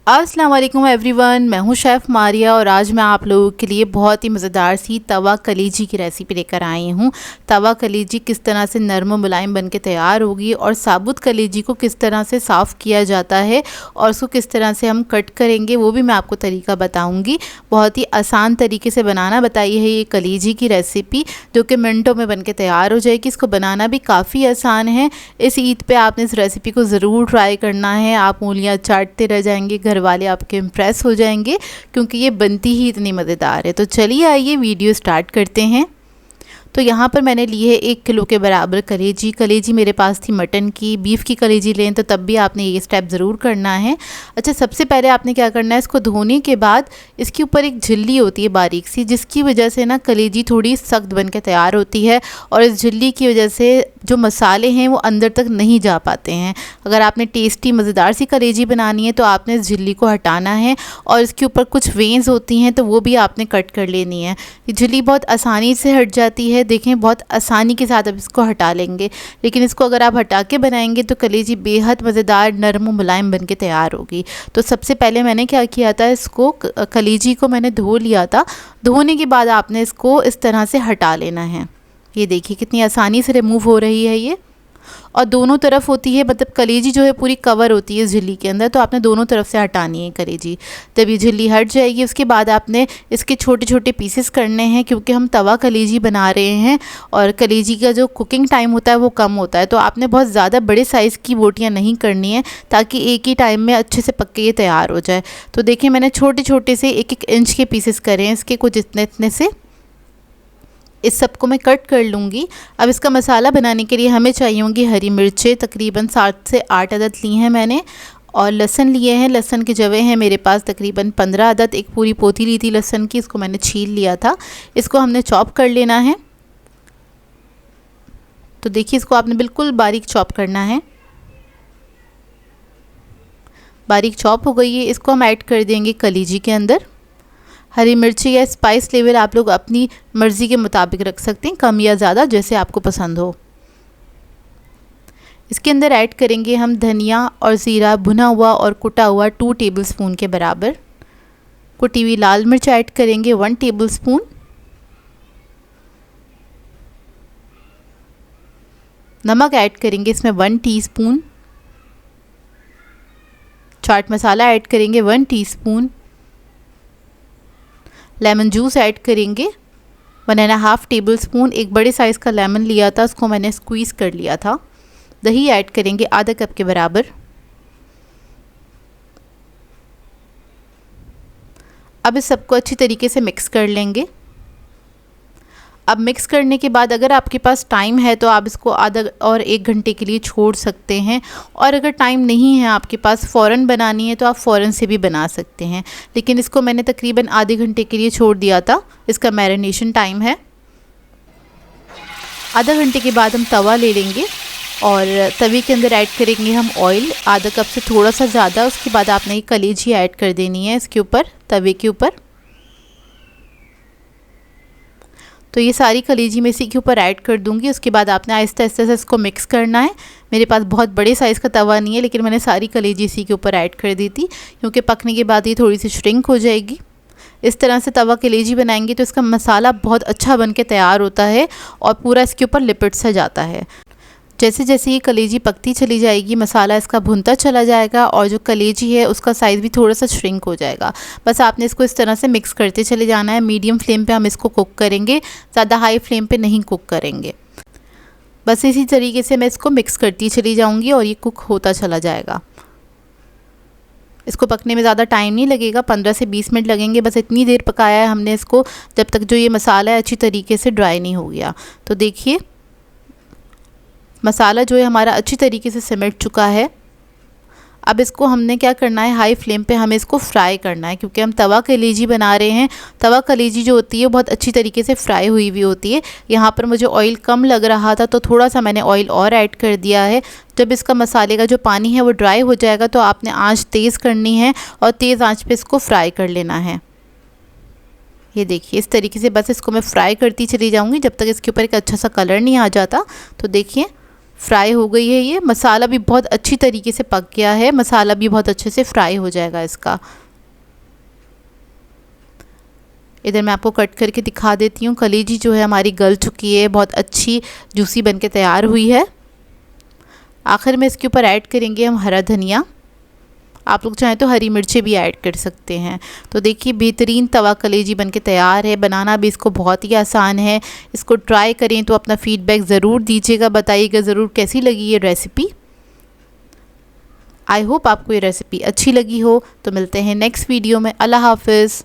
अस्सलाम वालेकुम एवरीवन, मैं हूं शेफ़ मारिया और आज मैं आप लोगों के लिए बहुत ही मज़ेदार सी तवा कलेजी की रेसिपी लेकर आई हूं। तवा कलेजी किस तरह से नरम और मुलायम बन के तैयार होगी और साबुत कलेजी को किस तरह से साफ़ किया जाता है और उसको किस तरह से हम कट करेंगे वो भी मैं आपको तरीका बताऊँगी। बहुत ही आसान तरीके से बनाना बताई है ये कलेजी की रेसिपी, जो कि मिनटों में बन के तैयार हो जाएगी। इसको बनाना भी काफ़ी आसान है। इस ईद पर आपने इस रेसिपी को ज़रूर ट्राई करना है। आप उंगलियाँ चाटते रह जाएंगे, घर वाले आपके इम्प्रेस हो जाएंगे क्योंकि ये बनती ही इतनी मज़ेदार है। तो चलिए आइए वीडियो स्टार्ट करते हैं। तो यहाँ पर मैंने ली है 1 किलो के बराबर कलेजी। कलेजी मेरे पास थी मटन की। बीफ की कलेजी लें तो तब भी आपने ये स्टेप ज़रूर करना है। अच्छा, सबसे पहले आपने क्या करना है, इसको धोने के बाद इसके ऊपर एक झिल्ली होती है बारीक सी, जिसकी वजह से ना कलेजी थोड़ी सख्त बन के तैयार होती है और इस झिल्ली की वजह से जो मसाले हैं वो अंदर तक नहीं जा पाते हैं। अगर आपने टेस्टी मज़ेदार सी कलेजी बनानी है तो आपने इस झिल्ली को हटाना है और इसके ऊपर कुछ वेंस होती हैं तो वो भी आपने कट कर लेनी है। ये झिल्ली बहुत आसानी से हट जाती है, देखें बहुत आसानी के साथ अब इसको हटा लेंगे। लेकिन इसको अगर आप हटा के बनाएंगे तो कलेजी बेहद मज़ेदार नरम और मुलायम बन के तैयार होगी। तो सबसे पहले मैंने क्या किया था, इसको कलेजी को मैंने धो लिया था। धोने के बाद आपने इसको इस तरह से हटा लेना है। ये देखिए कितनी आसानी से रिमूव हो रही है ये। और दोनों तरफ होती है, मतलब कलेजी जो है पूरी कवर होती है झिल्ली के अंदर, तो आपने दोनों तरफ से हटानी है कलेजी। जब ये झिल्ली हट जाएगी उसके बाद आपने इसके छोटे छोटे पीसेस करने हैं, क्योंकि हम तवा कलेजी बना रहे हैं और कलेजी का जो कुकिंग टाइम होता है वो कम होता है। तो आपने बहुत ज़्यादा बड़े साइज़ की बोटियाँ नहीं करनी है ताकि एक ही टाइम में अच्छे से पक के ये तैयार हो जाए। तो देखिए मैंने छोटे छोटे से 1-1 इंच के पीसेस करे हैं इसके, कुछ इतने इतने से। इस सब को मैं कट कर लूँगी। अब इसका मसाला बनाने के लिए हमें चाहिए होंगी हरी मिर्चें, तकरीबन 7 से 8 अदद ली हैं मैंने, और लहसुन लिए हैं। लहसुन के जवे हैं मेरे पास तकरीबन 15 अदद। एक पूरी पोथी ली थी लहसुन की, इसको मैंने छील लिया था। इसको हमने चॉप कर लेना है। तो देखिए इसको आपने बिल्कुल बारीक चॉप करना है। बारीक चॉप हो गई है, इसको हम ऐड कर देंगे कलेजी के अंदर। हरी मिर्ची या स्पाइस लेवल आप लोग अपनी मर्ज़ी के मुताबिक रख सकते हैं, कम या ज़्यादा जैसे आपको पसंद हो। इसके अंदर ऐड करेंगे हम धनिया और ज़ीरा भुना हुआ और कुटा हुआ 2 टेबलस्पून के बराबर। कुटी हुई लाल मिर्च ऐड करेंगे 1 टेबलस्पून। नमक ऐड करेंगे इसमें 1 टीस्पून। चाट मसाला ऐड करेंगे 1 टीस्पून। लेमन जूस ऐड करेंगे 1.5 टेबलस्पून। एक बड़े साइज़ का लेमन लिया था, उसको मैंने स्क्वीज़ कर लिया था। दही ऐड करेंगे आधा कप के बराबर। अब इस सबको अच्छी तरीके से मिक्स कर लेंगे। अब मिक्स करने के बाद अगर आपके पास टाइम है तो आप इसको आधा और 1 घंटे के लिए छोड़ सकते हैं, और अगर टाइम नहीं है आपके पास, फ़ौरन बनानी है तो आप फ़ौरन से भी बना सकते हैं। लेकिन इसको मैंने तकरीबन आधे घंटे के लिए छोड़ दिया था, इसका मैरिनेशन टाइम है। आधा घंटे के बाद हम तवा ले लेंगे और तवे के अंदर ऐड करेंगे हम ऑयल, आधा कप से थोड़ा सा ज़्यादा। उसके बाद आपने कलेजी ऐड कर देनी है इसके ऊपर, तवे के ऊपर। तो ये सारी कलेजी मैं इसी के ऊपर ऐड कर दूंगी। उसके बाद आपने आहिस्ता आहिस्ता से इसको मिक्स करना है। मेरे पास बहुत बड़े साइज़ का तवा नहीं है, लेकिन मैंने सारी कलेजी इसी के ऊपर ऐड कर दी थी, क्योंकि पकने के बाद ये थोड़ी सी श्रिंक हो जाएगी। इस तरह से तवा कलेजी बनाएंगे तो इसका मसाला बहुत अच्छा बन के तैयार होता है और पूरा इसके ऊपर लिपट सा जाता है। जैसे जैसे ये कलेजी पकती चली जाएगी, मसाला इसका भुनता चला जाएगा और जो कलेजी है उसका साइज़ भी थोड़ा सा श्रिंक हो जाएगा। बस आपने इसको इस तरह से मिक्स करते चले जाना है। मीडियम फ्लेम पे हम इसको कुक करेंगे, ज़्यादा हाई फ्लेम पे नहीं कुक करेंगे। बस इसी तरीके से मैं इसको मिक्स करती चली जाऊँगी और ये कुक होता चला जाएगा। इसको पकने में ज़्यादा टाइम नहीं लगेगा, 15 से 20 मिनट लगेंगे। बस इतनी देर पकाया है हमने इसको जब तक जो ये मसाला है अच्छी तरीके से ड्राई नहीं हो गया। तो देखिए मसाला जो है हमारा अच्छी तरीके से सिमट चुका है। अब इसको हमने क्या करना है, हाई फ्लेम पे हमें इसको फ्राई करना है, क्योंकि हम तवा कलेजी बना रहे हैं। तवा कलेजी जो होती है बहुत अच्छी तरीके से फ्राई हुई हुई होती है। यहाँ पर मुझे ऑयल कम लग रहा था तो थोड़ा सा मैंने ऑयल और ऐड कर दिया है। जब इसका मसाले का जो पानी है वो ड्राई हो जाएगा तो आपने आँच तेज़ करनी है और तेज़ आँच पर इसको फ्राई कर लेना है। ये देखिए इस तरीके से बस इसको मैं फ्राई करती चली जाऊँगी जब तक इसके ऊपर एक अच्छा सा कलर नहीं आ जाता। तो देखिए फ्राई हो गई है। ये मसाला भी बहुत अच्छी तरीके से पक गया है, मसाला भी बहुत अच्छे से फ्राई हो जाएगा इसका। इधर मैं आपको कट करके दिखा देती हूँ। कलेजी जो है हमारी गल चुकी है, बहुत अच्छी जूसी बन के तैयार हुई है। आखिर में इसके ऊपर ऐड करेंगे हम हरा धनिया। आप लोग चाहें तो हरी मिर्चें भी ऐड कर सकते हैं। तो देखिए बेहतरीन तवा कलेजी बनके तैयार है। बनाना भी इसको बहुत ही आसान है। इसको ट्राई करें तो अपना फीडबैक ज़रूर दीजिएगा, बताइएगा ज़रूर कैसी लगी ये रेसिपी। आई होप आपको ये रेसिपी अच्छी लगी हो। तो मिलते हैं नेक्स्ट वीडियो में। अल्लाह हाफ़िज़।